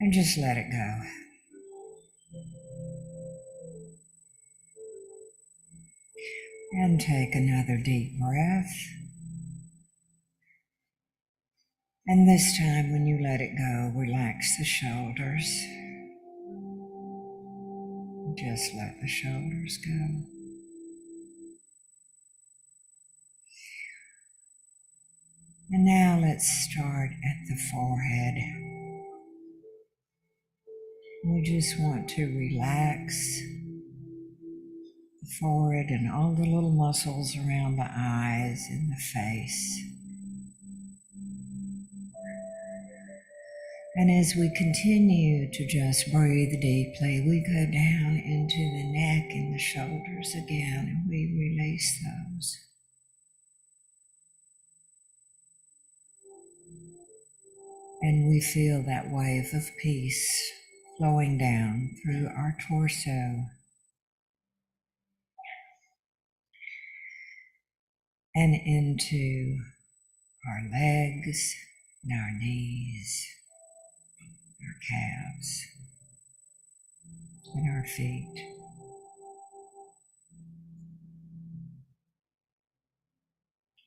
and just let it go. And take another deep breath. And this time when you let it go, relax the shoulders. Just let the shoulders go. And now let's start at the forehead. We just want to relax the forehead and all the little muscles around the eyes and the face. And as we continue to just breathe deeply, we go down into the neck and the shoulders again, and we release those. And we feel that wave of peace flowing down through our torso and into our legs and our knees, our calves, and our feet.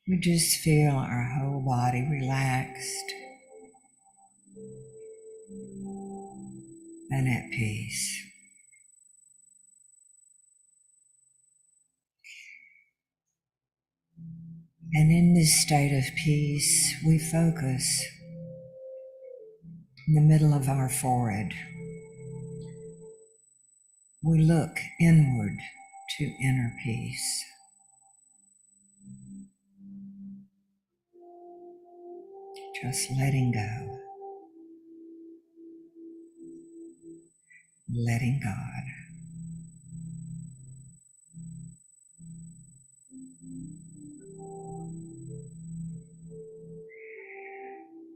We just feel our whole body relaxed and at peace. And in this state of peace, we focus in the middle of our forehead. We look inward to inner peace. Just letting go. Letting God.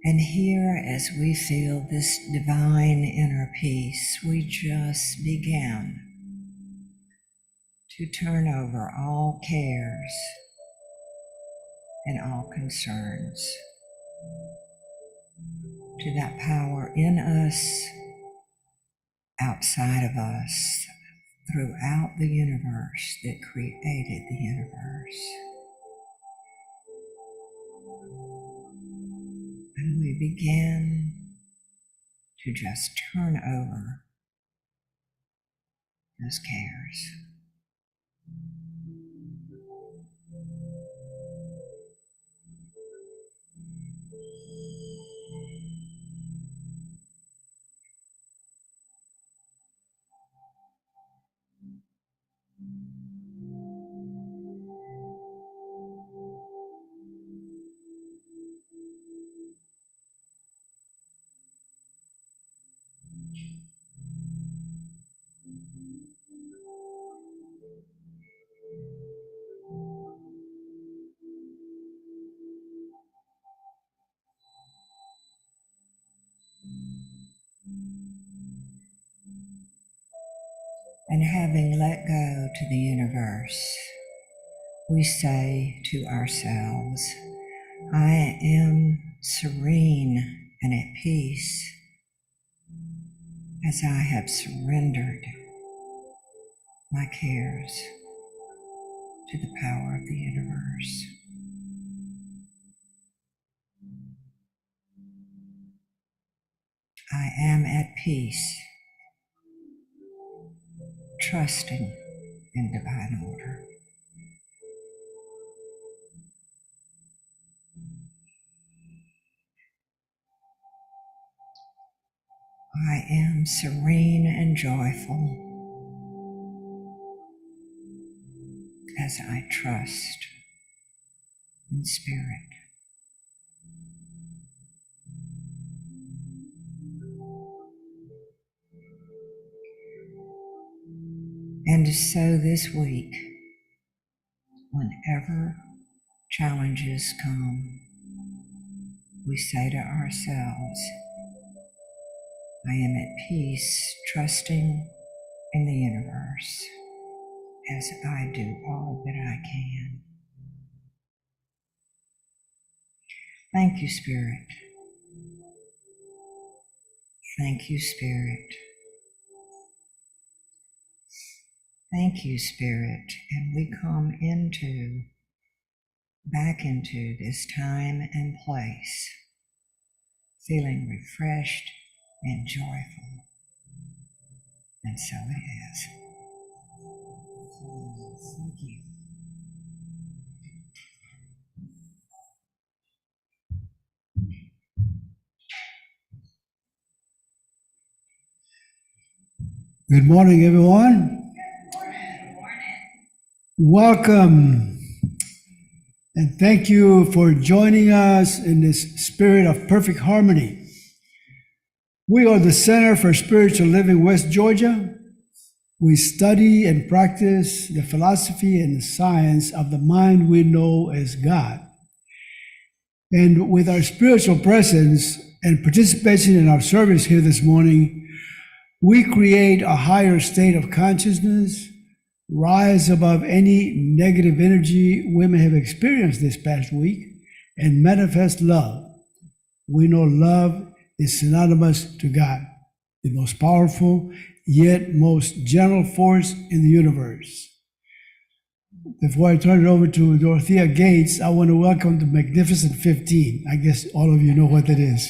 And here, as we feel this divine inner peace, we just begin to turn over all cares and all concerns to that power in us, outside of us, throughout the universe that created the universe. And we begin to just turn over those cares. And having let go to the universe, we say to ourselves, I am serene and at peace as I have surrendered my cares to the power of the universe. I am at peace, trusting in divine order. I am serene and joyful as I trust in spirit. And so this week, whenever challenges come, we say to ourselves, I am at peace, trusting in the universe as I do all that I can. Thank you, Spirit. Thank you, Spirit. Thank you, Spirit. And we come back into this time and place, feeling refreshed and joyful. And so it is. Thank you. Good morning, everyone. Good morning. Welcome. And thank you for joining us in this spirit of perfect harmony. We are the Center for Spiritual Living West Georgia. We study and practice the philosophy and the science of the mind we know as God. And with our spiritual presence and participation in our service here this morning, we create a higher state of consciousness, rise above any negative energy we may have experienced this past week, and manifest love. We know love is synonymous to God, the most powerful yet most gentle force in the universe. Before I turn it over to Dorothea Gates, I want to welcome the Magnificent 15. I guess all of you know what that is.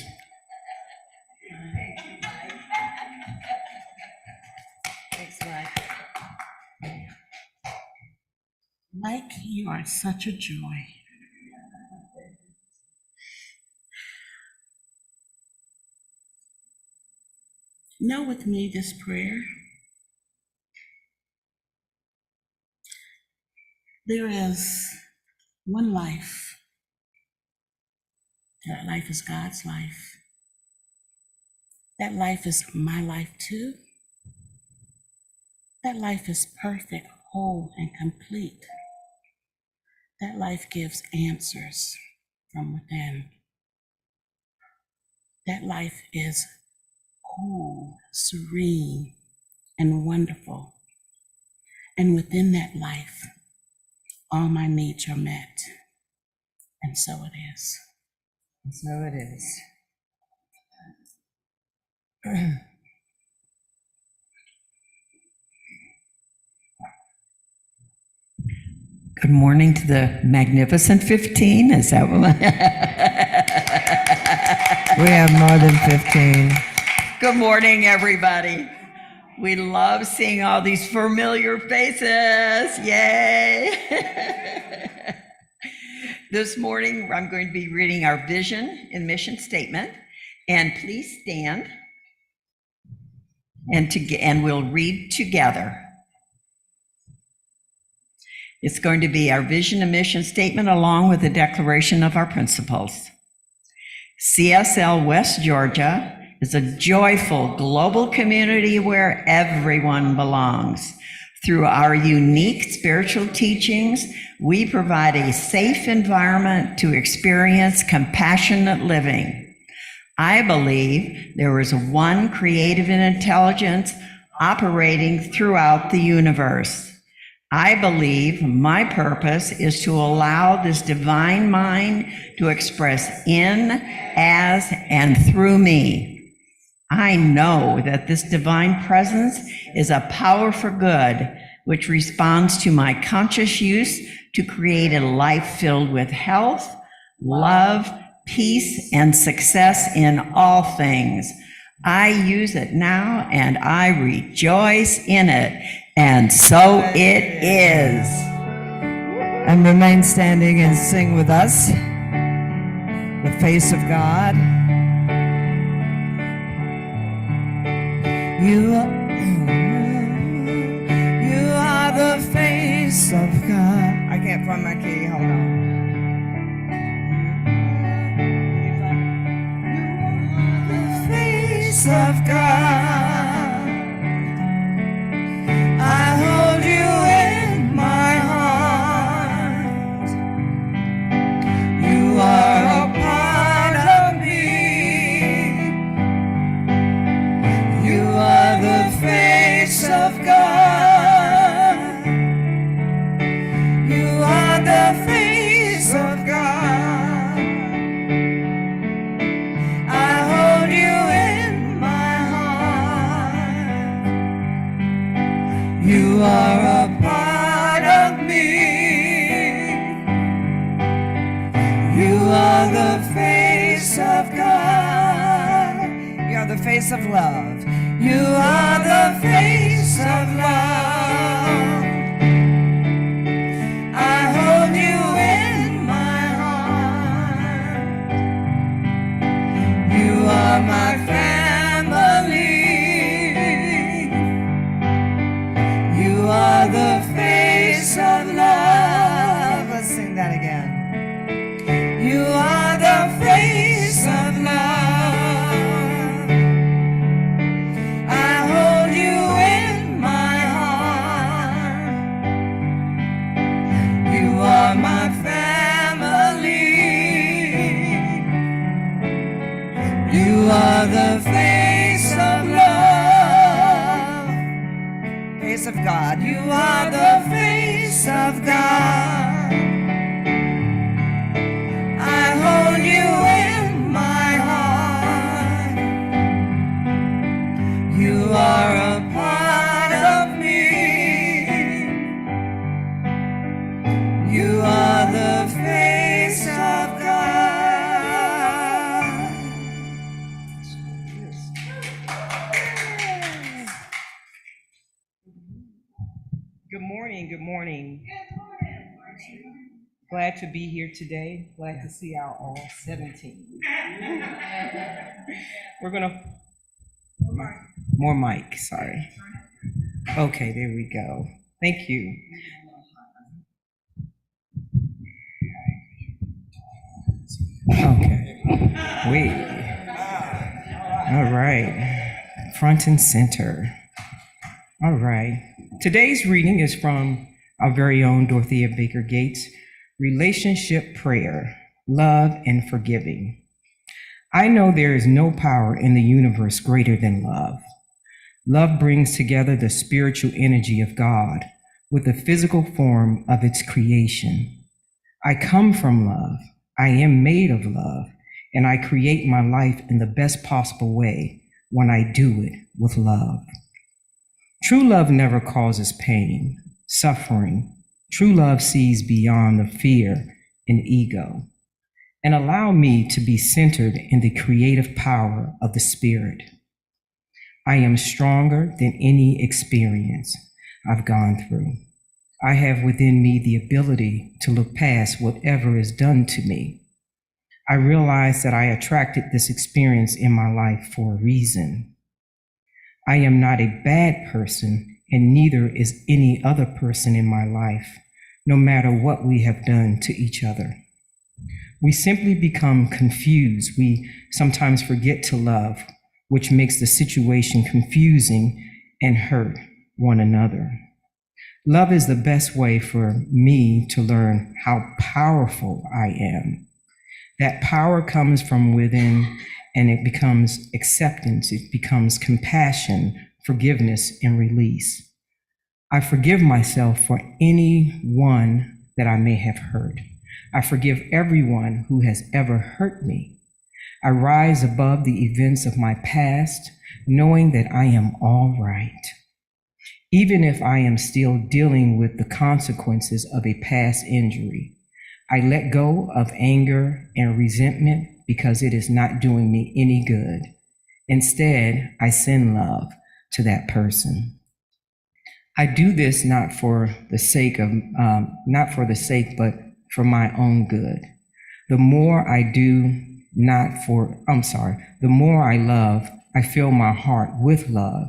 Mike, you are such a joy. Know with me this prayer. There is one life. That life is God's life. That life is my life too. That life is perfect, whole, and complete. That life gives answers from within. That life is cool, serene, and wonderful. And within that life, all my needs are met. And so it is. And so it is. Good morning to the Magnificent 15. Is that what? We have more than 15. Good morning, everybody. We love seeing all these familiar faces. Yay! This morning, I'm going to be reading our vision and mission statement. And please stand. And we'll read together. It's going to be our vision and mission statement along with the declaration of our principles. CSL West Georgia is a joyful global community where everyone belongs. Through our unique spiritual teachings, we provide a safe environment to experience compassionate living. I believe there is one creative intelligence operating throughout the universe. I believe my purpose is to allow this divine mind to express in, as, and through me. I know that this divine presence is a power for good, which responds to my conscious use to create a life filled with health, love, peace, and success in all things. I use it now and I rejoice in it. And so it is. And remain standing and sing with us, the face of God. You are the face of God. I can't find my key, hold on. The face of God. I hold you in my heart. You are a part of me. You are the face of God. You are the face of God. I hold you in my face of God. You are the face of love. You are the face of love. I hold you in my heart. You are my family. You are the face of love. Let's sing that again. You are the face of love. I hold you in my heart. You are my family. You are the face of love. Face of God. You are the face of God. I hold you in my heart. You are a part of me. You are the face of God. Good morning, good morning. Glad to be here today. Glad to see our all 17. We're gonna, more mic, sorry. Okay, there we go. Thank you. Okay, wait. All right, front and center. All right. Today's reading is from our very own Dorothea Baker Gates, Relationship Prayer, Love and Forgiving. I know there is no power in the universe greater than love. Love brings together the spiritual energy of God with the physical form of its creation. I come from love. I am made of love, and I create my life in the best possible way when I do it with love. True love never causes pain, suffering. True love sees beyond the fear and ego. And allow me to be centered in the creative power of the Spirit. I am stronger than any experience I've gone through. I have within me the ability to look past whatever is done to me. I realize that I attracted this experience in my life for a reason. I am not a bad person, and neither is any other person in my life, no matter what we have done to each other. We simply become confused. We sometimes forget to love, which makes the situation confusing and hurt one another. Love is the best way for me to learn how powerful I am. That power comes from within, and it becomes acceptance. It becomes compassion, forgiveness, and release. I forgive myself for anyone that I may have hurt. I forgive everyone who has ever hurt me. I rise above the events of my past, knowing that I am all right. Even if I am still dealing with the consequences of a past injury, I let go of anger and resentment because it is not doing me any good. Instead, I send love to that person. I do this not for the sake, but for my own good. The more I love, I fill my heart with love,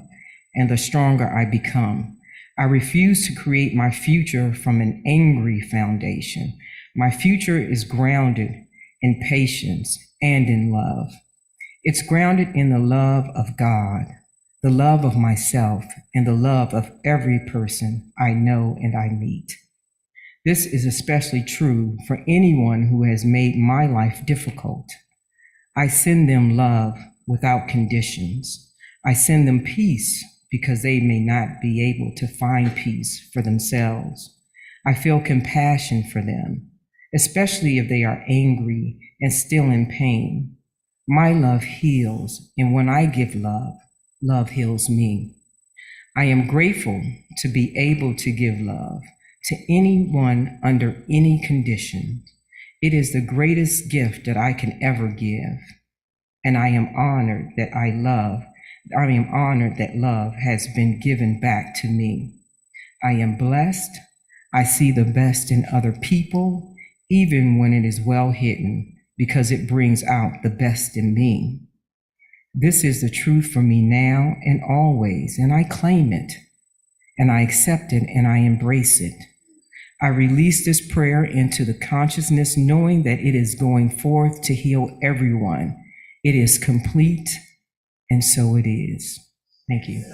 and the stronger I become. I refuse to create my future from an angry foundation. My future is grounded in patience and in love. It's grounded in the love of God, the love of myself, and the love of every person I know and I meet. This is especially true for anyone who has made my life difficult. I send them love without conditions. I send them peace because they may not be able to find peace for themselves. I feel compassion for them, especially if they are angry and still in pain. My love heals, and when I give love, love heals me. I am grateful to be able to give love to anyone under any condition. It is the greatest gift that I can ever give. And I am honored that love has been given back to me. I am blessed. I see the best in other people, even when it is well hidden, because it brings out the best in me. This is the truth for me now and always, and I claim it, and I accept it, and I embrace it. I release this prayer into the consciousness, knowing that it is going forth to heal everyone. It is complete, and so it is. Thank you.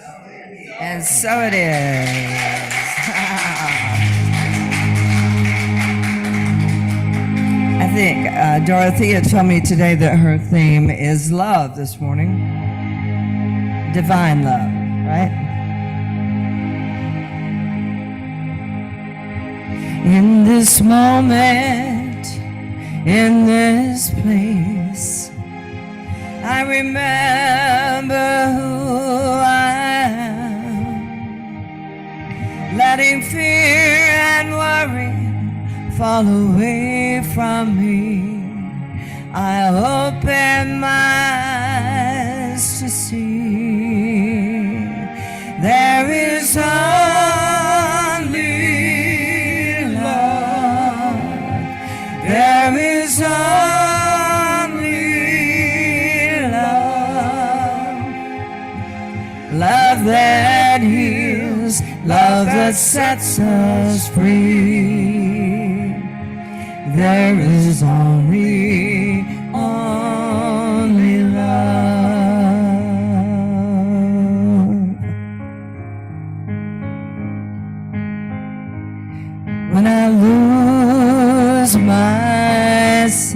And so it is. I think Dorothea told me today that her theme is love this morning. Divine love, right? In this moment, in this place, I remember who I am, letting fear and worry fall away from me. I'll open my eyes to see there is only love. There is only love. Love that heals, love that sets us free. There is only love. When I lose myself,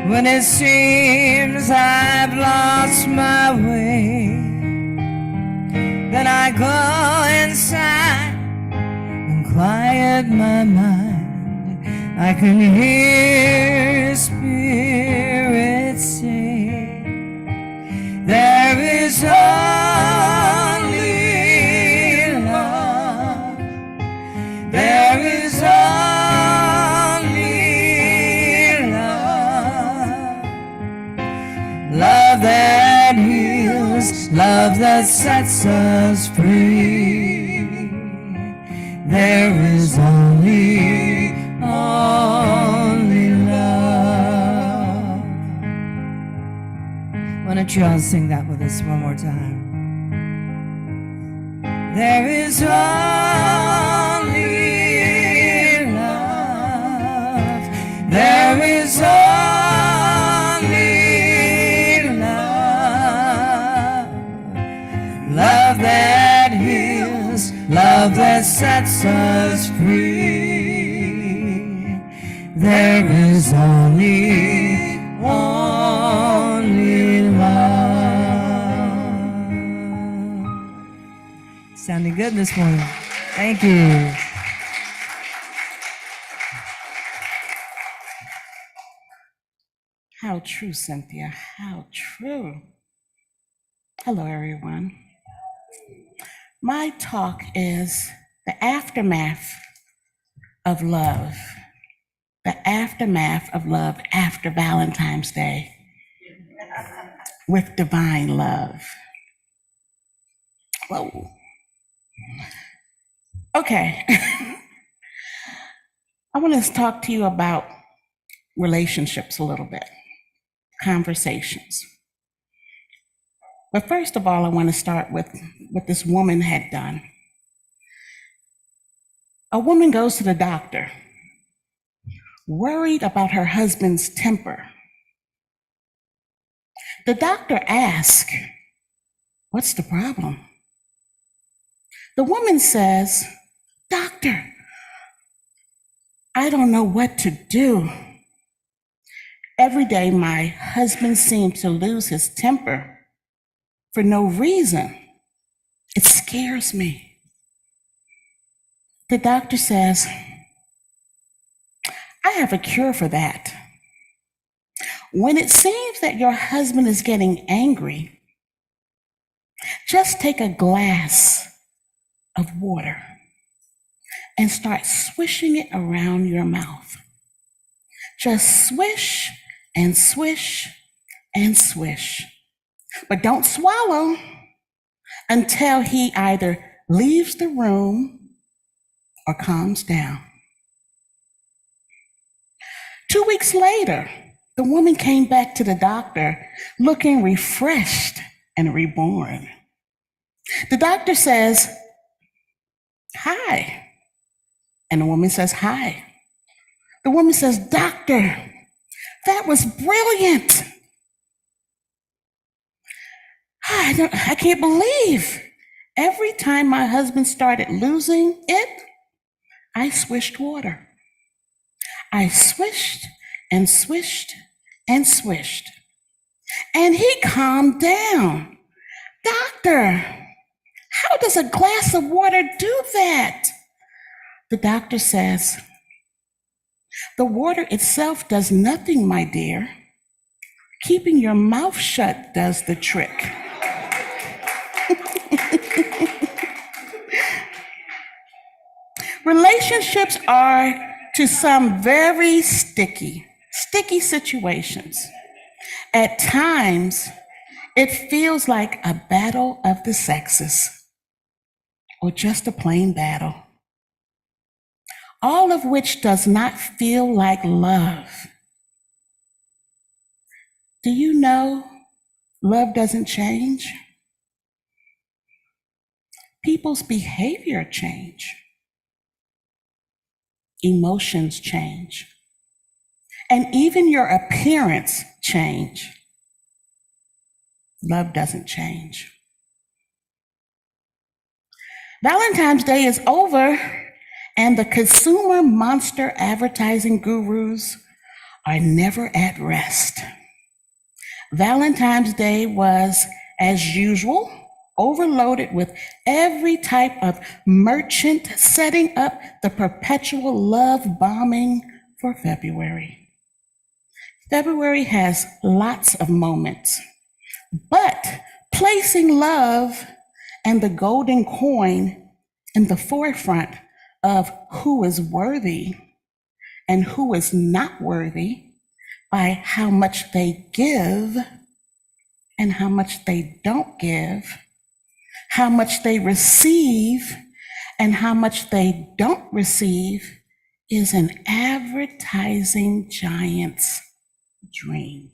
when it seems I've lost my way, then I go inside and quiet my mind. I can hear Spirit say, there is only love. There is only love. Love that heals, love that sets us free. There is only love. Why don't you all sing that with us one more time? There is only love. There is only love. Love that heals, love that sets us free. There is only love. Sounding good this morning. Thank you. How true, Cynthia, how true. Hello, everyone. My talk is the aftermath of love. The aftermath of love after Valentine's Day with divine love. Whoa. Okay. I want to talk to you about relationships a little bit, conversations. But first of all, I want to start with what this woman had done. A woman goes to the doctor, worried about her husband's temper. The doctor asks, "What's the problem?" The woman says, "Doctor, I don't know what to do. Every day my husband seems to lose his temper for no reason. It scares me." The doctor says, "I have a cure for that. When it seems that your husband is getting angry, just take a glass of water and start swishing it around your mouth. Just swish and swish and swish. But don't swallow until he either leaves the room or calms down. 2 weeks later, the woman came back to the doctor looking refreshed and reborn. The doctor says, "Hi." And the woman says, "Hi." The woman says, "Doctor, that was brilliant. I can't believe every time my husband started losing it, I swished water. I swished and swished and swished. And he calmed down. Doctor, how does a glass of water do that?" The doctor says, "The water itself does nothing, my dear. Keeping your mouth shut does the trick." Relationships are to some very sticky situations. At times, it feels like a battle of the sexes or just a plain battle, all of which does not feel like love. Do you know love doesn't change? People's behavior change. Emotions change. And even your appearance change. Love doesn't change. Valentine's Day is over, and the consumer monster advertising gurus are never at rest. Valentine's Day was, as usual, overloaded with every type of merchant setting up the perpetual love bombing for February. February has lots of moments, but placing love and the golden coin in the forefront of who is worthy and who is not worthy by how much they give and how much they don't give, how much they receive and how much they don't receive, is an advertising giant's dream.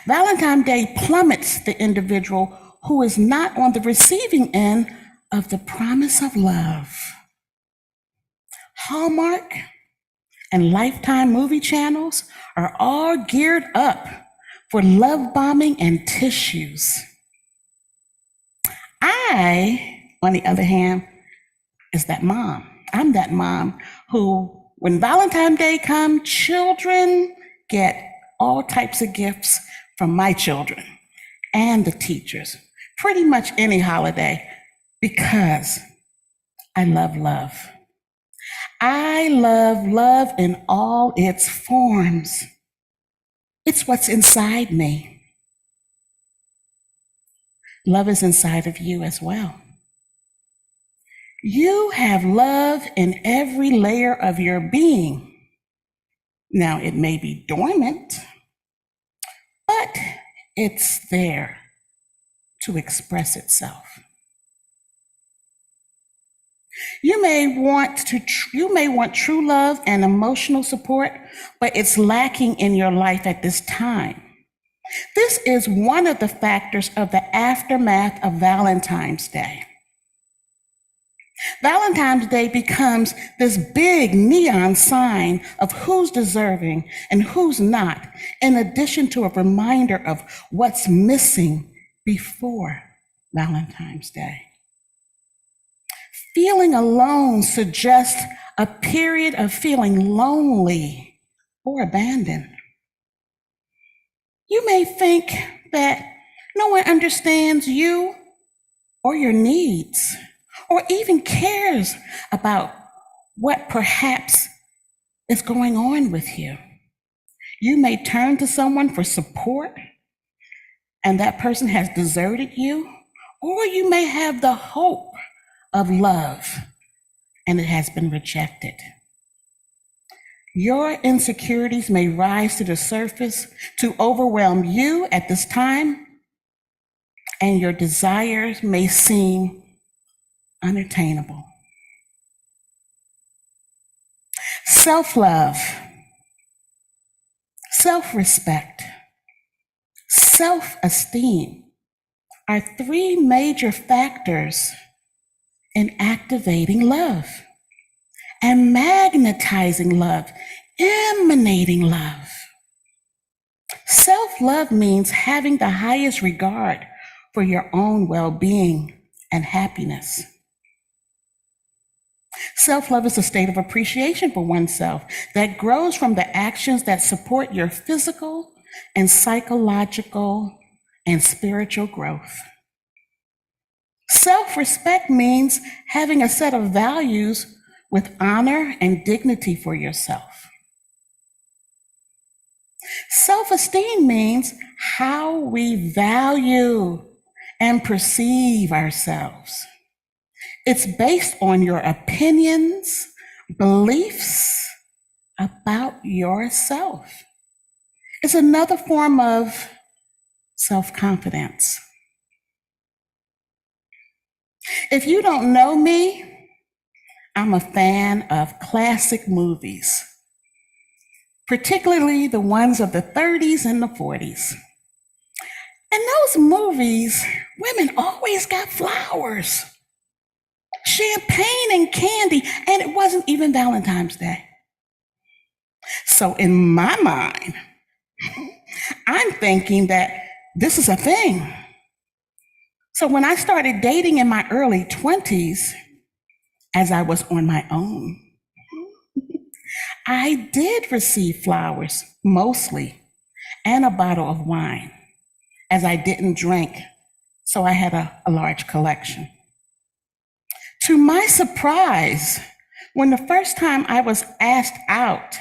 Valentine's Day plummets the individual who is not on the receiving end of the promise of love. Hallmark and Lifetime movie channels are all geared up for love bombing and tissues. I, on the other hand, is that mom. I'm that mom who, when Valentine's Day comes, children get all types of gifts from my children and the teachers, pretty much any holiday, because I love love. I love love in all its forms. It's what's inside me. Love is inside of you as well. You have love in every layer of your being. Now, it may be dormant, but it's there to express itself. You may want true love and emotional support, but it's lacking in your life at this time. This is one of the factors of the aftermath of Valentine's Day. Valentine's Day becomes this big neon sign of who's deserving and who's not, in addition to a reminder of what's missing before Valentine's Day. Feeling alone suggests a period of feeling lonely or abandoned. You may think that no one understands you or your needs, or even cares about what perhaps is going on with you. You may turn to someone for support, and that person has deserted you, or you may have the hope of love, and it has been rejected. Your insecurities may rise to the surface to overwhelm you at this time, and your desires may seem unattainable. Self-love, self-respect, self-esteem are three major factors in activating love and magnetizing love, emanating love. Self-love means having the highest regard for your own well-being and happiness. Self-love is a state of appreciation for oneself that grows from the actions that support your physical and psychological and spiritual growth. Self-respect means having a set of values with honor and dignity for yourself. Self-esteem means how we value and perceive ourselves. It's based on your opinions, beliefs about yourself. It's another form of self-confidence. If you don't know me, I'm a fan of classic movies, particularly the ones of the 30s and the 40s. In those movies, women always got flowers, champagne and candy, and it wasn't even Valentine's Day. So in my mind, I'm thinking that this is a thing. So when I started dating in my early 20s, as I was on my own, I did receive flowers, mostly, and a bottle of wine, as I didn't drink, so I had a large collection. To my surprise, when the first time I was asked out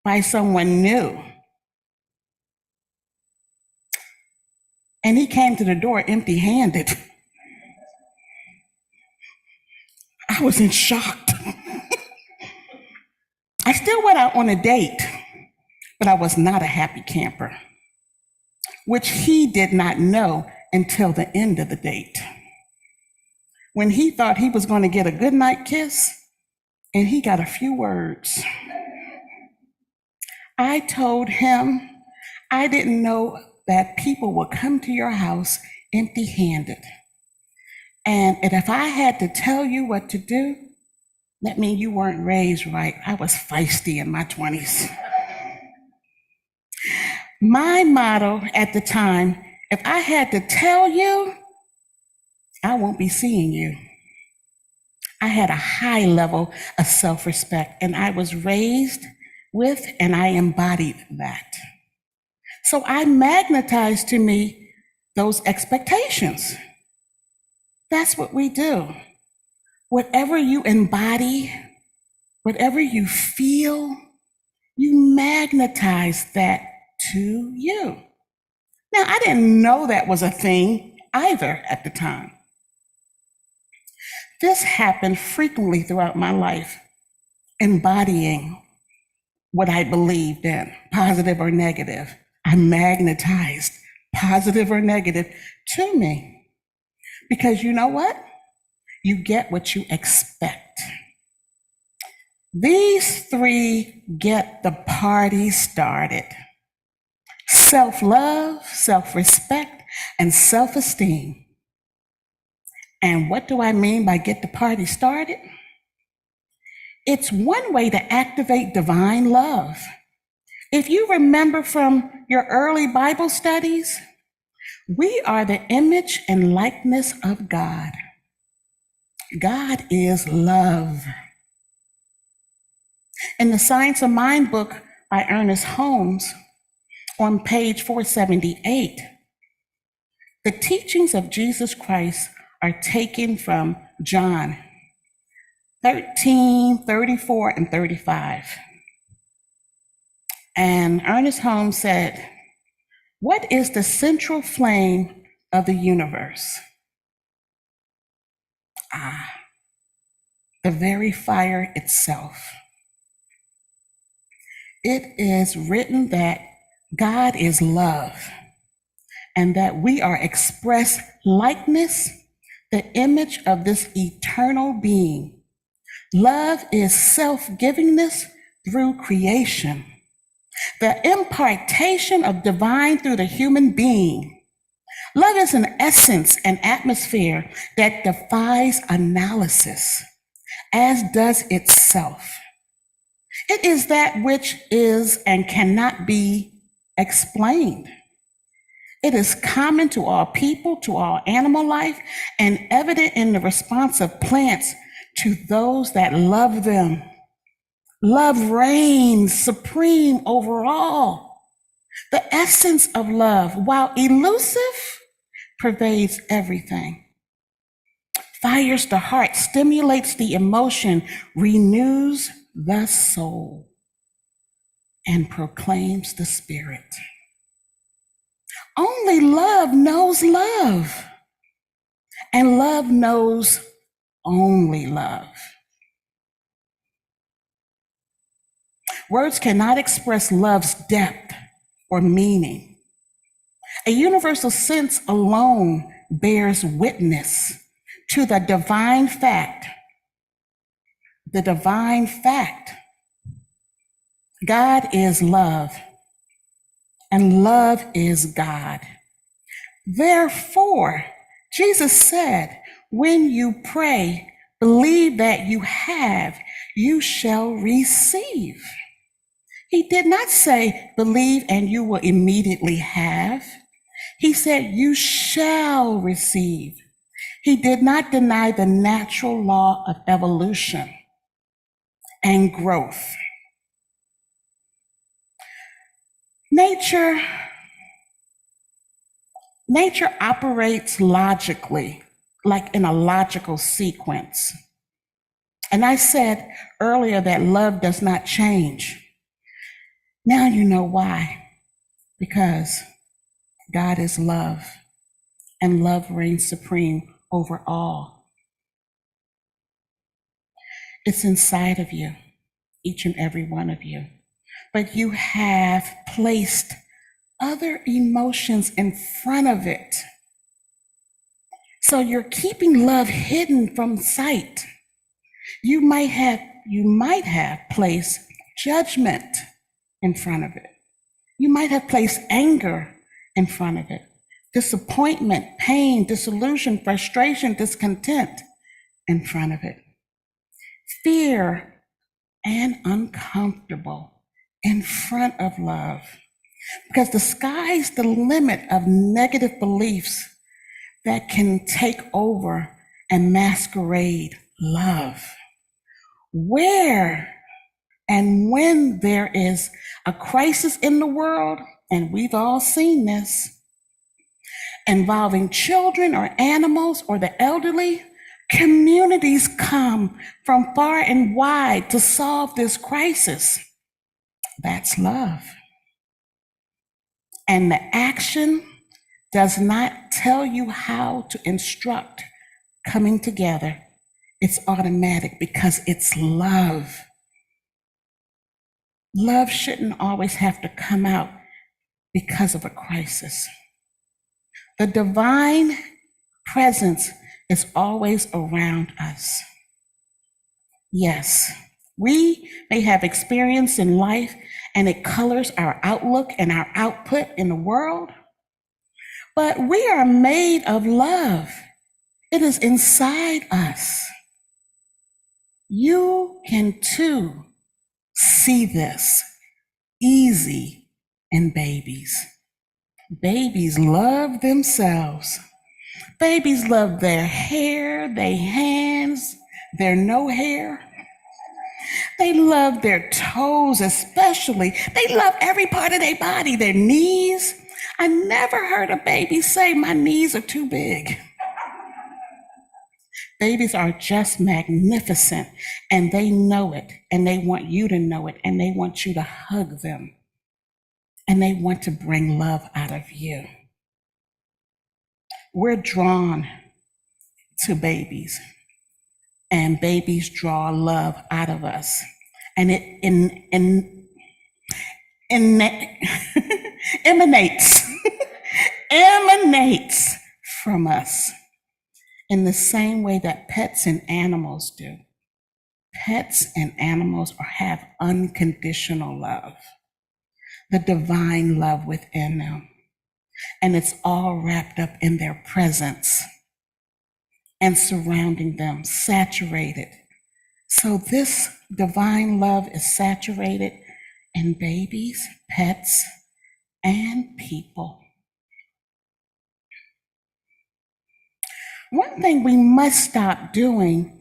by someone new, and he came to the door empty-handed, I was in shock. I still went out on a date, but I was not a happy camper, which he did not know until the end of the date, when he thought he was going to get a goodnight kiss, and he got a few words. I told him I didn't know that people would come to your house empty-handed, and if I had to tell you what to do, that means you weren't raised right. I was feisty in my 20s. My motto at the time, if I had to tell you, I won't be seeing you. I had a high level of self-respect, and I was raised with, and I embodied that. So I magnetized to me those expectations. That's what we do. Whatever you embody, whatever you feel, you magnetize that to you. Now, I didn't know that was a thing either at the time. This happened frequently throughout my life, embodying what I believed in, positive or negative. I magnetized positive or negative to me. Because you know what? You get what you expect. These three get the party started: self-love, self-respect, and self-esteem. And what do I mean by get the party started? It's one way to activate divine love. If you remember from your early Bible studies, we are the image and likeness of God. God is love. In the Science of Mind book by Ernest Holmes, on page 478, the teachings of Jesus Christ are taken from John 13, 34, and 35. And Ernest Holmes said, "What is the central flame of the universe?" the very fire itself. It is written that God is love, and that we are express likeness, the image of this eternal being. Love is self-givingness through creation, the impartation of divine through the human being. Love is an essence and atmosphere that defies analysis, as does itself. It is that which is and cannot be explained. It is common to all people, to all animal life, and evident in the response of plants to those that love them. Love reigns supreme over all. The essence of love, while elusive, pervades everything. Fires the heart, stimulates the emotion, renews the soul, and proclaims the spirit. Only love knows love, and love knows only love. Words cannot express love's depth or meaning. A universal sense alone bears witness to the divine fact. The divine fact. God is love, and love is God. Therefore, Jesus said, when you pray, believe that you have, you shall receive. He did not say, believe and you will immediately have. He said, you shall receive. He did not deny the natural law of evolution and growth. Nature operates logically, like in a logical sequence. And I said earlier that love does not change. Now you know why. Because God is love, and love reigns supreme over all. It's inside of you, each and every one of you. But you have placed other emotions in front of it. So you're keeping love hidden from sight. You might have placed judgment in front of it. You might have placed anger in front of it, disappointment, pain, disillusion, frustration, discontent in front of it, fear and uncomfortable in front of love. Because the sky's the limit of negative beliefs that can take over and masquerade love. Where and when there is a crisis in the world, and we've all seen this, involving children or animals or the elderly, communities come from far and wide to solve this crisis. That's love. And the action does not tell you how to instruct coming together. It's automatic because it's love. Love shouldn't always have to come out because of a crisis. The divine presence is always around us. Yes, we may have experience in life and it colors our outlook and our output in the world, but we are made of love. It is inside us. You can too see this easy in babies. Babies love themselves. Babies love their hair, their hands, their no hair. They love their toes especially. They love every part of their body, their knees. I never heard a baby say, my knees are too big. Babies are just magnificent, and they know it, and they want you to know it, and they want you to hug them, and they want to bring love out of you. We're drawn to babies and babies draw love out of us. And it emanates, emanates from us in the same way that pets and animals do. Pets and animals have unconditional love, the divine love within them. And it's all wrapped up in their presence and surrounding them, saturated. So this divine love is saturated in babies, pets, and people. One thing we must stop doing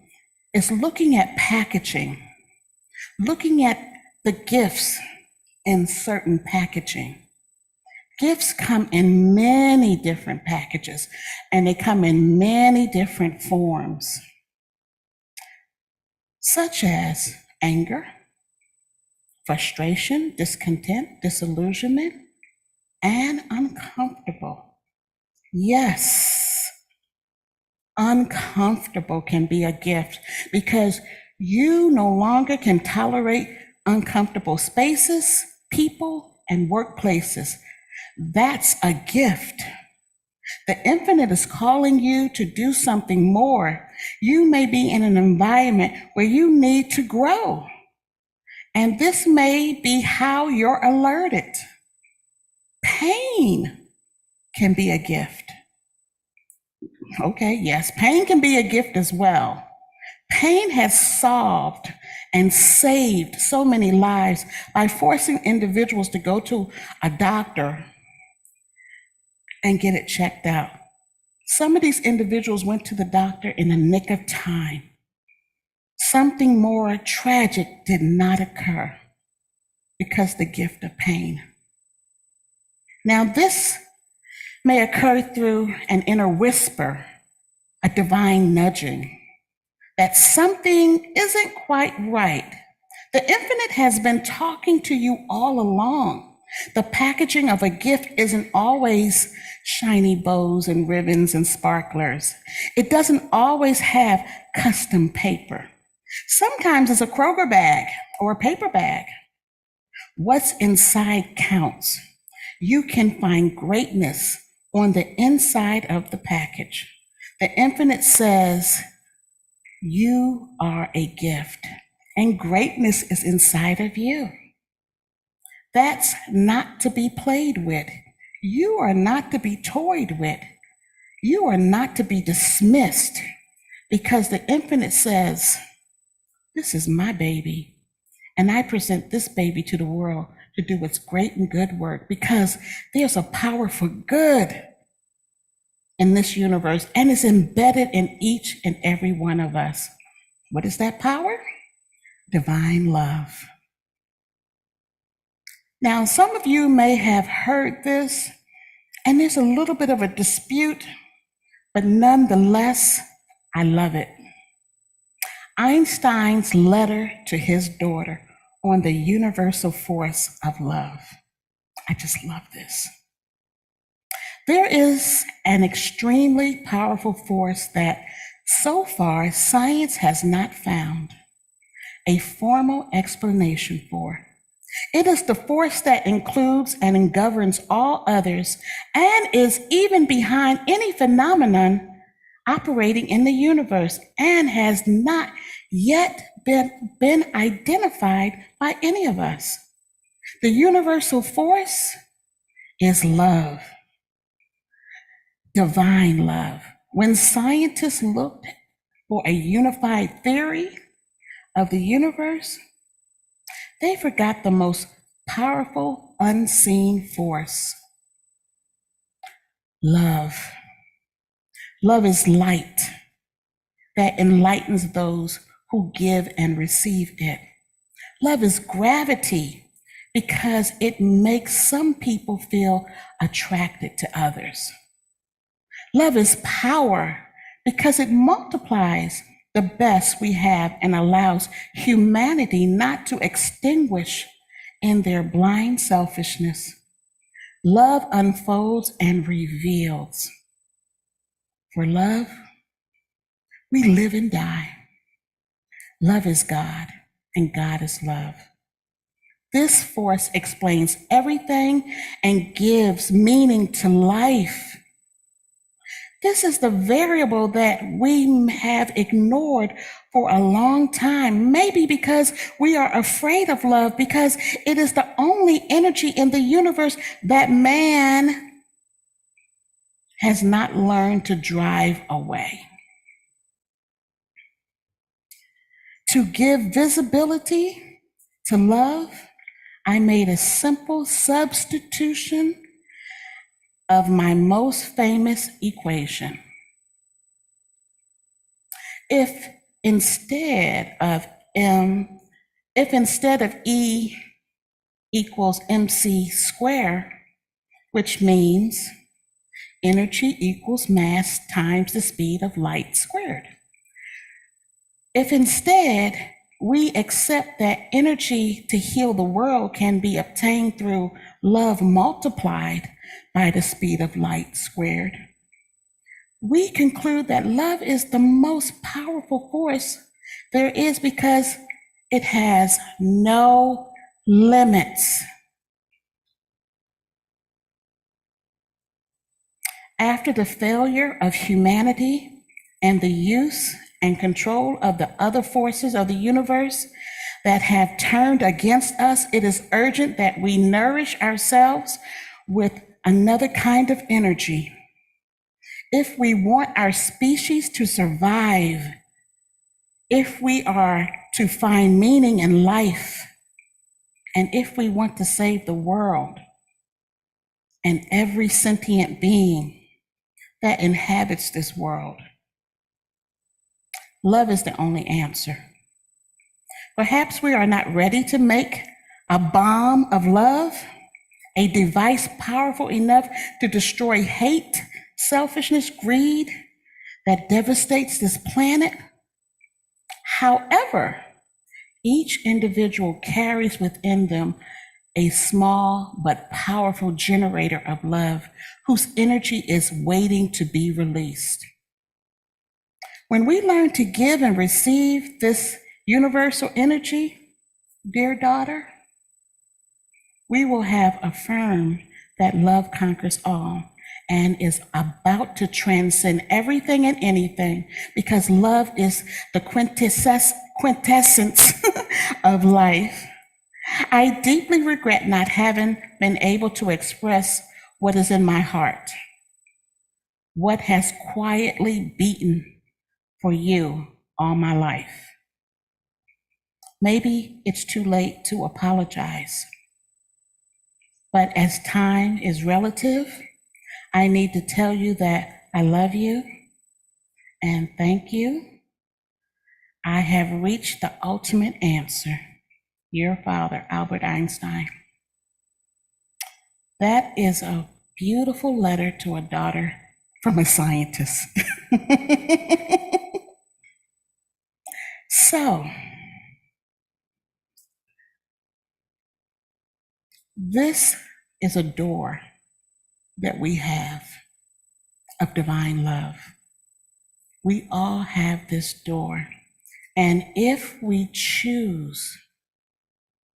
is looking at packaging, looking at the gifts in certain packaging. Gifts come in many different packages, and they come in many different forms, such as anger, frustration, discontent, disillusionment, and uncomfortable. Yes, uncomfortable can be a gift because you no longer can tolerate uncomfortable spaces, people, and workplaces. That's a gift. The infinite is calling you to do something more. You may be in an environment where you need to grow. And this may be how you're alerted. Pain can be a gift. Okay, yes, pain can be a gift as well. Pain has solved and saved so many lives by forcing individuals to go to a doctor and get it checked out. Some of these individuals went to the doctor in the nick of time. Something more tragic did not occur because the gift of pain. Now, this may occur through an inner whisper, a divine nudging, that something isn't quite right. The infinite has been talking to you all along. The packaging of a gift isn't always shiny bows and ribbons and sparklers. It doesn't always have custom paper. Sometimes it's a Kroger bag or a paper bag. What's inside counts. You can find greatness on the inside of the package. The infinite says, you are a gift, and greatness is inside of you. That's not to be played with. You are not to be toyed with. You are not to be dismissed, because the infinite says, this is my baby, and I present this baby to the world to do its great and good work, because there's a power for good in this universe, and it's embedded in each and every one of us. What is that power? Divine love. Now, some of you may have heard this, and there's a little bit of a dispute, but nonetheless, I love it. Einstein's letter to his daughter on the universal force of love. I just love this. There is an extremely powerful force that so far science has not found a formal explanation for. It is the force that includes and governs all others and is even behind any phenomenon operating in the universe and has not yet been identified by any of us. The universal force is love, divine love. When scientists looked for a unified theory of the universe, they forgot the most powerful unseen force. Love. Love is light that enlightens those who give and receive it. Love is gravity because it makes some people feel attracted to others. Love is power because it multiplies the best we have and allows humanity not to extinguish in their blind selfishness. Love unfolds and reveals. For love, we live and die. Love is God, and God is love. This force explains everything and gives meaning to life. This is the variable that we have ignored for a long time, maybe because we are afraid of love, because it is the only energy in the universe that man has not learned to drive away. To give visibility to love, I made a simple substitution of my most famous equation. If instead of E equals mc squared, which means energy equals mass times the speed of light squared. If instead we accept that energy to heal the world can be obtained through love multiplied by the speed of light squared, we conclude that love is the most powerful force there is because it has no limits. After the failure of humanity and the use and control of the other forces of the universe that have turned against us, it is urgent that we nourish ourselves with another kind of energy. If we want our species to survive, if we are to find meaning in life, and if we want to save the world and every sentient being that inhabits this world, love is the only answer. Perhaps we are not ready to make a bomb of love, a device powerful enough to destroy hate, selfishness, greed that devastates this planet. However, each individual carries within them a small but powerful generator of love whose energy is waiting to be released. When we learn to give and receive this universal energy, dear daughter, we will have affirmed that love conquers all and is about to transcend everything and anything, because love is the quintessence of life. I deeply regret not having been able to express what is in my heart, what has quietly beaten for you all my life. Maybe it's too late to apologize, but as time is relative, I need to tell you that I love you and thank you. I have reached the ultimate answer. Your father, Albert Einstein. That is a beautiful letter to a daughter from a scientist. So, this is a door that we have of divine love. We all have this door. And if we choose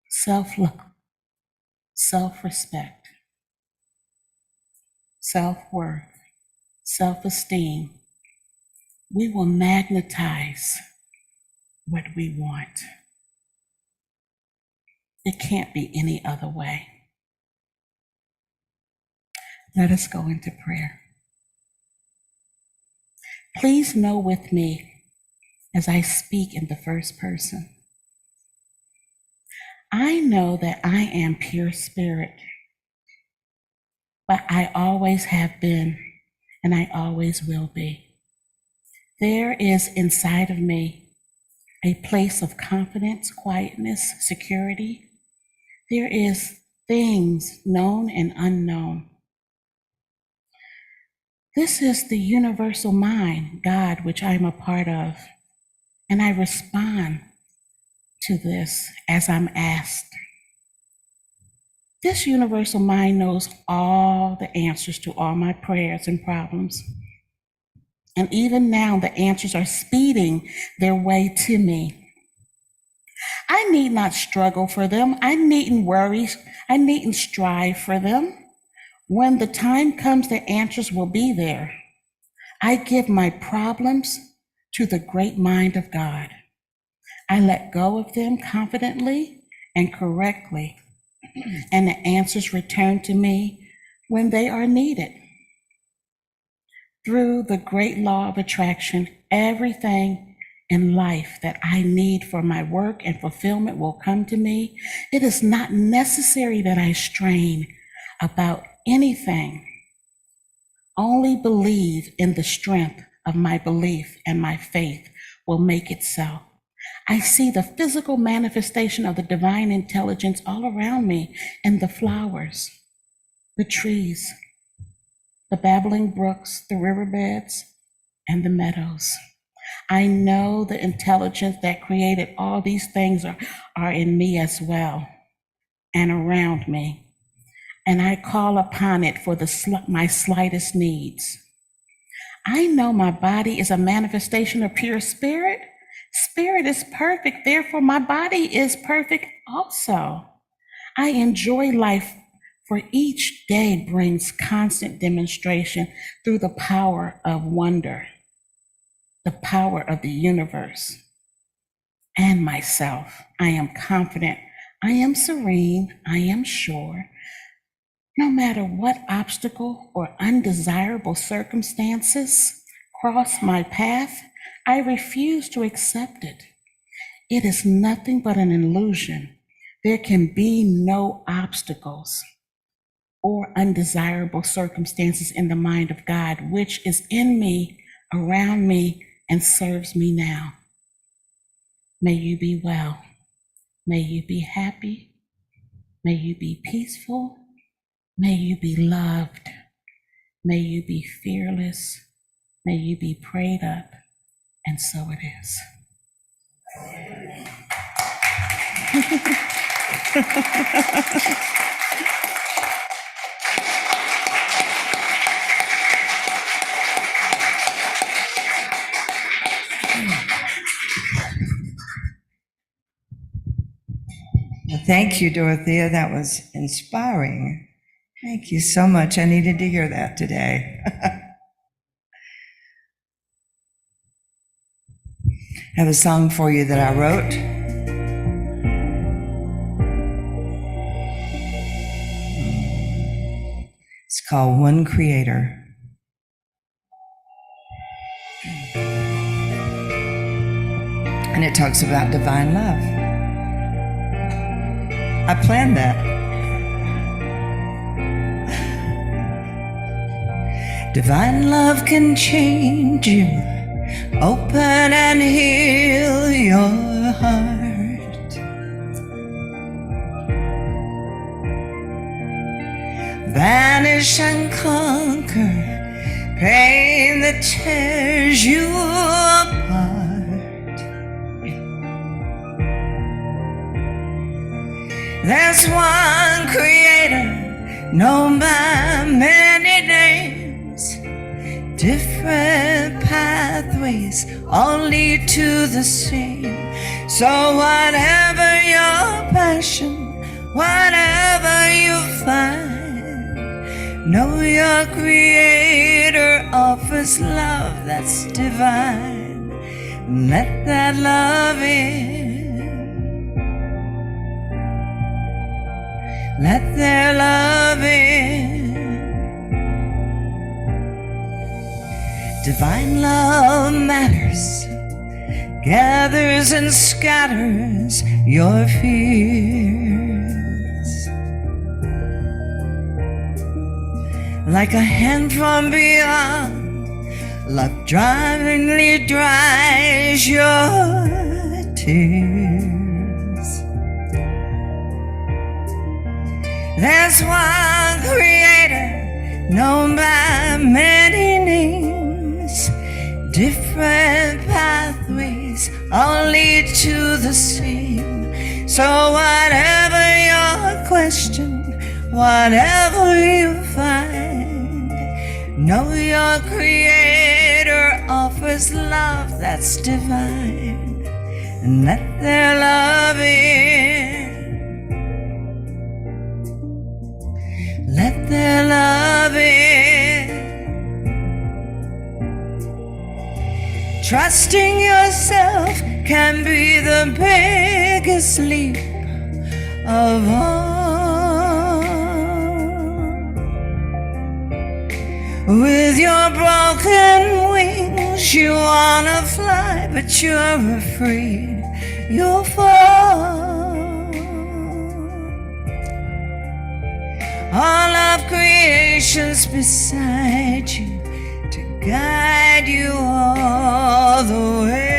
self-love, self-respect, self-worth, self-esteem, we will magnetize what we want. It can't be any other way. Let us go into prayer. Please know with me as I speak in the first person. I know that I am pure spirit, but I always have been, and I always will be. There is inside of me a place of confidence, quietness, security. There is things known and unknown. This is the universal mind, God, which I am a part of, and I respond to this as I'm asked. This universal mind knows all the answers to all my prayers and problems. And even now, the answers are speeding their way to me. I need not struggle for them. I needn't worry. I needn't strive for them. When the time comes, the answers will be there. I give my problems to the great mind of God. I let go of them confidently and correctly, and the answers return to me when they are needed. Through the great law of attraction, everything in life that I need for my work and fulfillment will come to me. It is not necessary that I strain about anything. Only believe in the strength of my belief, and my faith will make it so. I see the physical manifestation of the divine intelligence all around me in the flowers, the trees, the babbling brooks, the riverbeds, and the meadows. I know the intelligence that created all these things are in me as well and around me. And I call upon it for my slightest needs. I know my body is a manifestation of pure spirit. Spirit is perfect, therefore my body is perfect also. I enjoy life, for each day brings constant demonstration through the power of wonder, the power of the universe and myself. I am confident, I am serene, I am sure. No matter what obstacle or undesirable circumstances cross my path, I refuse to accept it. It is nothing but an illusion. There can be no obstacles or undesirable circumstances in the mind of God, which is in me, around me, and serves me now. May you be well. May you be happy. May you be peaceful. May you be loved. May you be fearless. May you be prayed up. And so it is. Well, thank you, Dorothea. That was inspiring. Thank you so much. I needed to hear that today. I have a song for you that I wrote. It's called One Creator. And it talks about divine love. I planned that. Divine love can change you, open and heal your heart. Banish and conquer pain that tears you apart. There's one creator, known by many names. Different pathways all lead to the same. So whatever your passion, whatever you find, know your creator offers love that's divine. Let that love in. Let their love in. Divine love matters, gathers and scatters your fears. Like a hand from beyond, love drivingly dries your tears. There's one creator, known by many names. Different pathways all lead to the same. So whatever your question, whatever you find, know your creator offers love that's divine. and let their love in. Let their love in. Trusting yourself can be the biggest leap of all. With your broken wings, you wanna fly, but you're afraid you'll fall. All of creation's beside you to guide you all the way.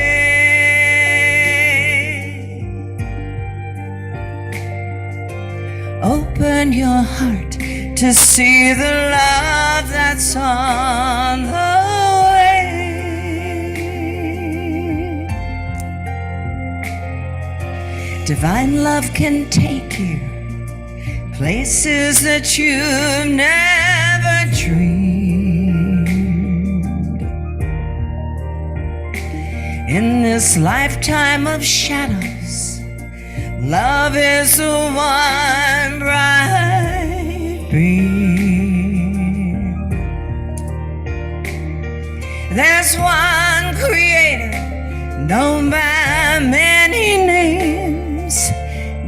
Open your heart to see the love that's on the way. Divine love can take you places that you've never dreamed. In this lifetime of shadows, love is the one bright beam. There's one creator, known by many names,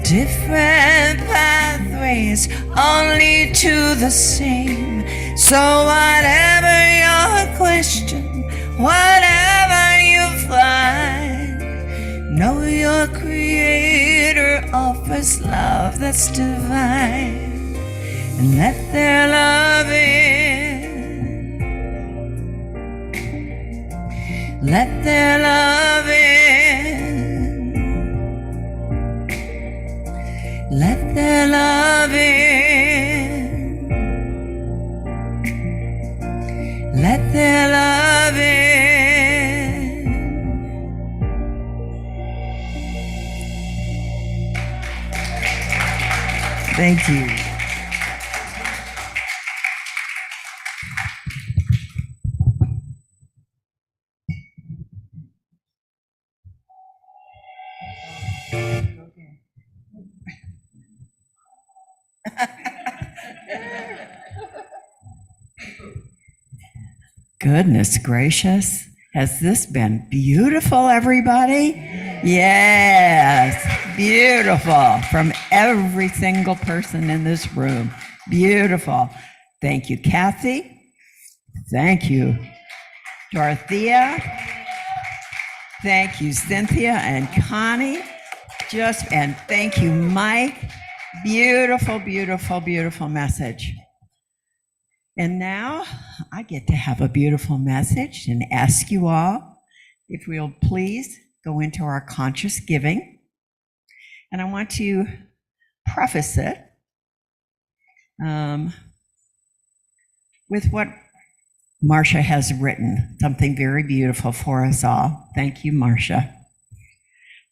different pathways, only to the same. So whatever your question, whatever you find, know your Creator offers love that's divine, and let their love in. Let their love in. Let their love in. Let their love in. Thank you. Goodness gracious. Has this been beautiful, everybody? Yes, beautiful from every single person in this room. Beautiful. Thank you, Kathy. Thank you, Dorothea. Thank you, Cynthia and Connie. And thank you, Mike. Beautiful, beautiful, beautiful message. And now I get to have a beautiful message and ask you all if we'll please go into our conscious giving. And I want to preface it with what Marcia has written, something very beautiful for us all. Thank you, Marcia.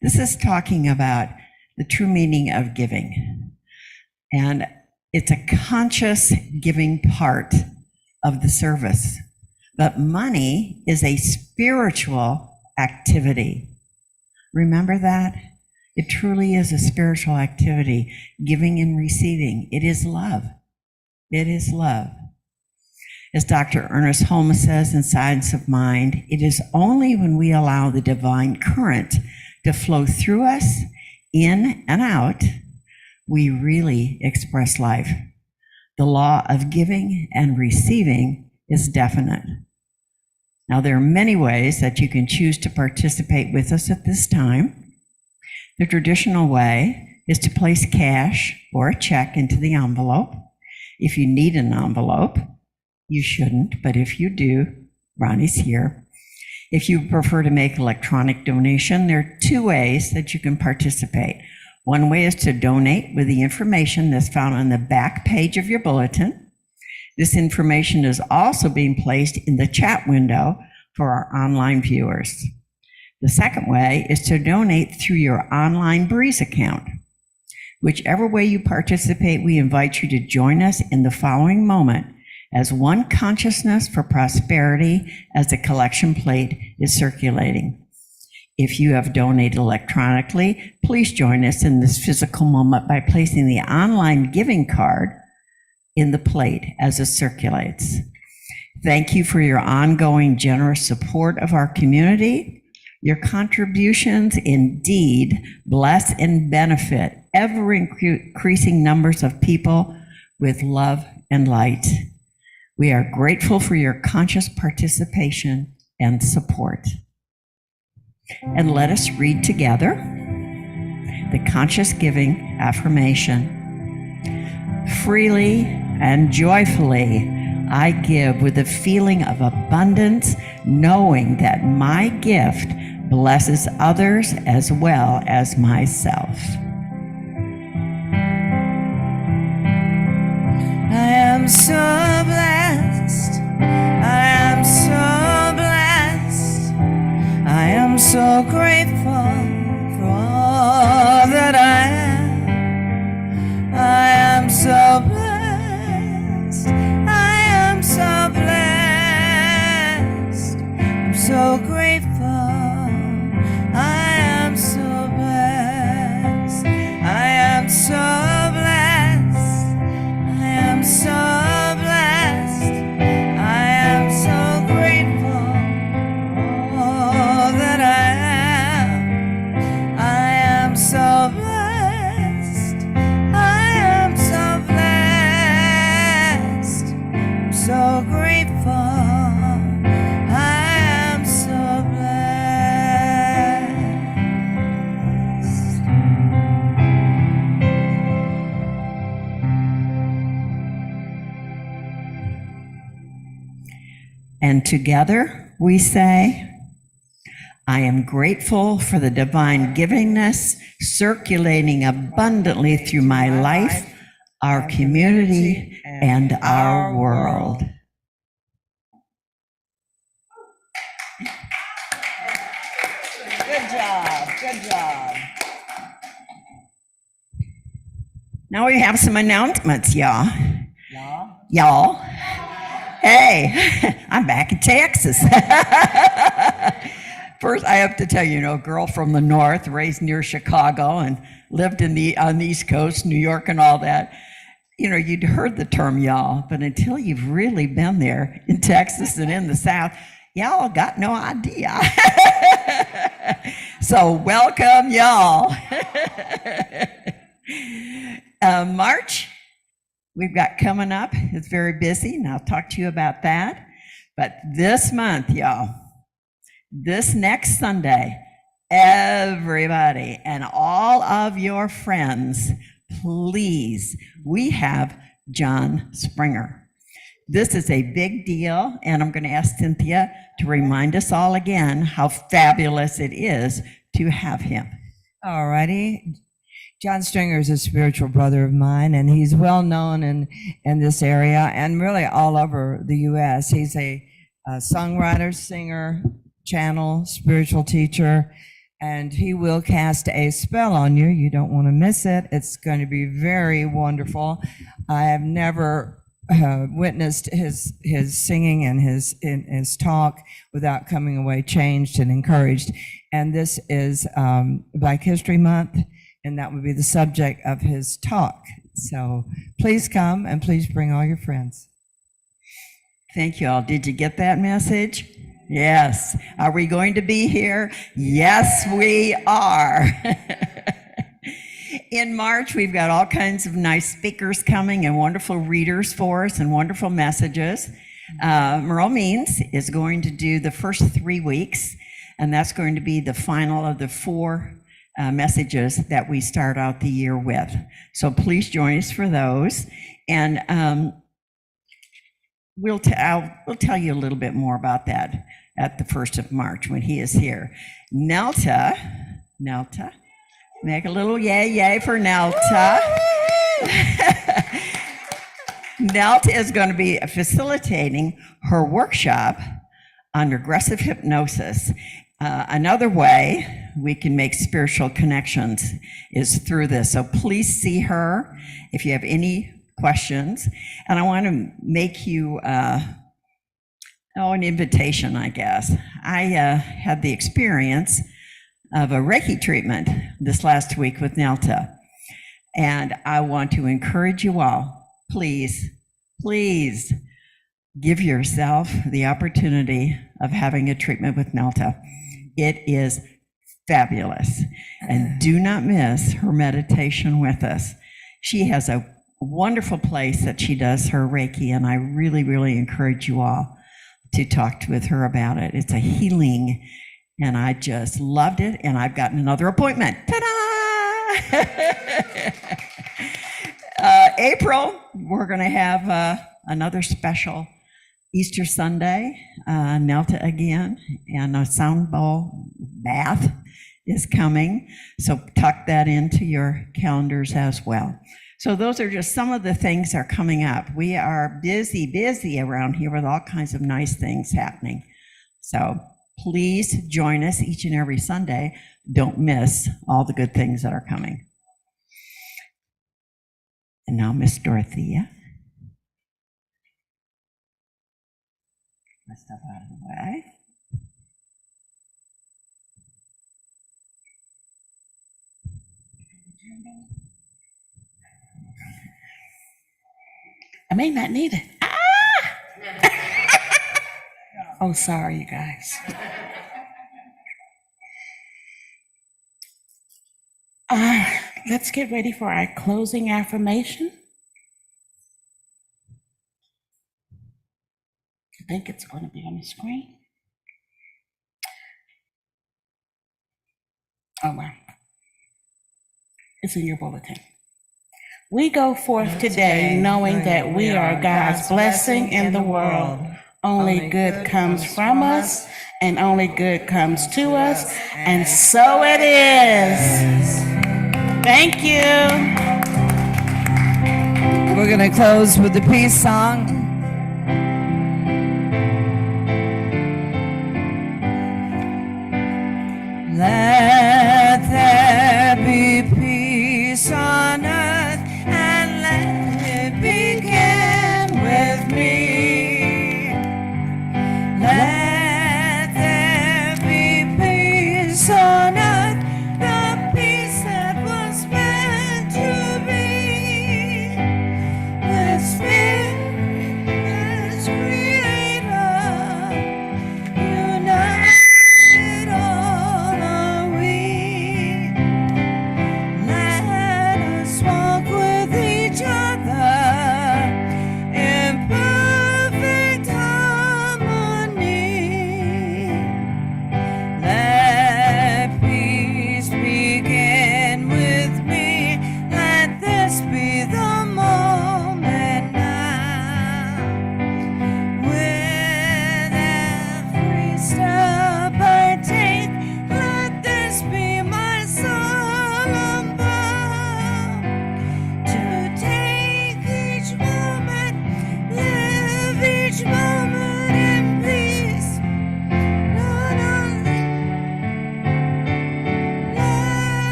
This is talking about the true meaning of giving. And it's a conscious giving part of the service. But money is a spiritual activity. Remember that? It truly is a spiritual activity, giving and receiving. It is love. It is love. As Dr. Ernest Holmes says in Science of Mind, it is only when we allow the divine current to flow through us, in and out, we really express life. The law of giving and receiving is definite. Now, there are many ways that you can choose to participate with us at this time. The traditional way is to place cash or a check into the envelope. If you need an envelope, you shouldn't, but if you do, Ronnie's here. If you prefer to make electronic donation, there are two ways that you can participate. One way is to donate with the information that's found on the back page of your bulletin. This information is also being placed in the chat window for our online viewers. The second way is to donate through your online Breeze account. Whichever way you participate, we invite you to join us in the following moment as one consciousness for prosperity as the collection plate is circulating. If you have donated electronically, please join us in this physical moment by placing the online giving card in the plate as it circulates. Thank you for your ongoing generous support of our community. Your contributions indeed bless and benefit ever-increasing numbers of people with love and light. We are grateful for your conscious participation and support. And let us read together the conscious giving affirmation. Freely and joyfully, I give with a feeling of abundance, knowing that my gift blesses others as well as myself. I am so blessed. I am so blessed. I am so grateful for all that I am. I am so blessed. I am so blessed. I'm so grateful. I am so blessed. I am so blessed. I am so blessed. I am so grateful for all that I am. I am so blessed. I am so blessed. I'm so grateful. I am so blessed. And together we say, I am grateful for the divine givingness circulating abundantly through my life, our community, and our world. Good job. Good job. Now we have some announcements, y'all. Y'all. Y'all. Hey, I'm back in Texas. First, I have to tell you, a girl from the north, raised near Chicago and lived on the East Coast, New York and all that. You'd heard the term y'all, but until you've really been there in Texas and in the South, y'all got no idea. So welcome, y'all. March, we've got coming up. It's very busy, and I'll talk to you about that. But this month, y'all, this next Sunday, everybody and all of your friends, please, we have John Springer. This is a big deal, and I'm going to ask Cynthia to remind us all again how fabulous it is to have him. All righty. John Stringer is a spiritual brother of mine, and he's well known in this area and really all over the U.S. He's a songwriter, singer, channel, spiritual teacher, and he will cast a spell on you. You don't want to miss it. It's going to be very wonderful. I have never witnessed his singing and his talk without coming away changed and encouraged. And this is Black History Month, and that would be the subject of his talk. So please come, and please bring all your friends. Thank you all. Did you get that message? Yes. Are we going to be here? Yes, we are. In March, we've got all kinds of nice speakers coming and wonderful readers for us and wonderful messages. Merle Means is going to do the first 3 weeks, and that's going to be the final of the 4 messages that we start out the year with. So please join us for those. And we'll tell you a little bit more about that at the 1st of March when he is here. Nelta, make a little yay for Nelta. Nelta is going to be facilitating her workshop on regressive hypnosis. Another way we can make spiritual connections is through this. So please see her if you have any questions. And I want to make you an invitation, I guess. I had the experience of a Reiki treatment this last week with Nelta. And I want to encourage you all, please, please give yourself the opportunity of having a treatment with Nelta. It is fabulous. And do not miss her meditation with us. She has a wonderful place that she does her Reiki, and I really, really encourage you all to talk with her about it. It's a healing, and I just loved it, and I've gotten another appointment. Ta-da! April, we're going to have another special Easter Sunday, Nelta again, and a sound bowl bath is coming. So tuck that into your calendars as well. So those are just some of the things that are coming up. We are busy around here with all kinds of nice things happening. So please join us each and every Sunday. Don't miss all the good things that are coming. And now Miss Dorothea. Let's step out of the way. I may not need it. Oh, sorry, you guys. Let's get ready for our closing affirmation. I think it's going to be on the screen. Oh, well. It's in your bulletin. We go forth today knowing that we are God's blessing in the world. Only good comes from us, and only good comes to us, and so it is. Thank you. We're going to close with the peace song. Let there be peace on earth, and let it begin with me. Let there be peace on earth, the peace that was meant to be. The Spirit has created.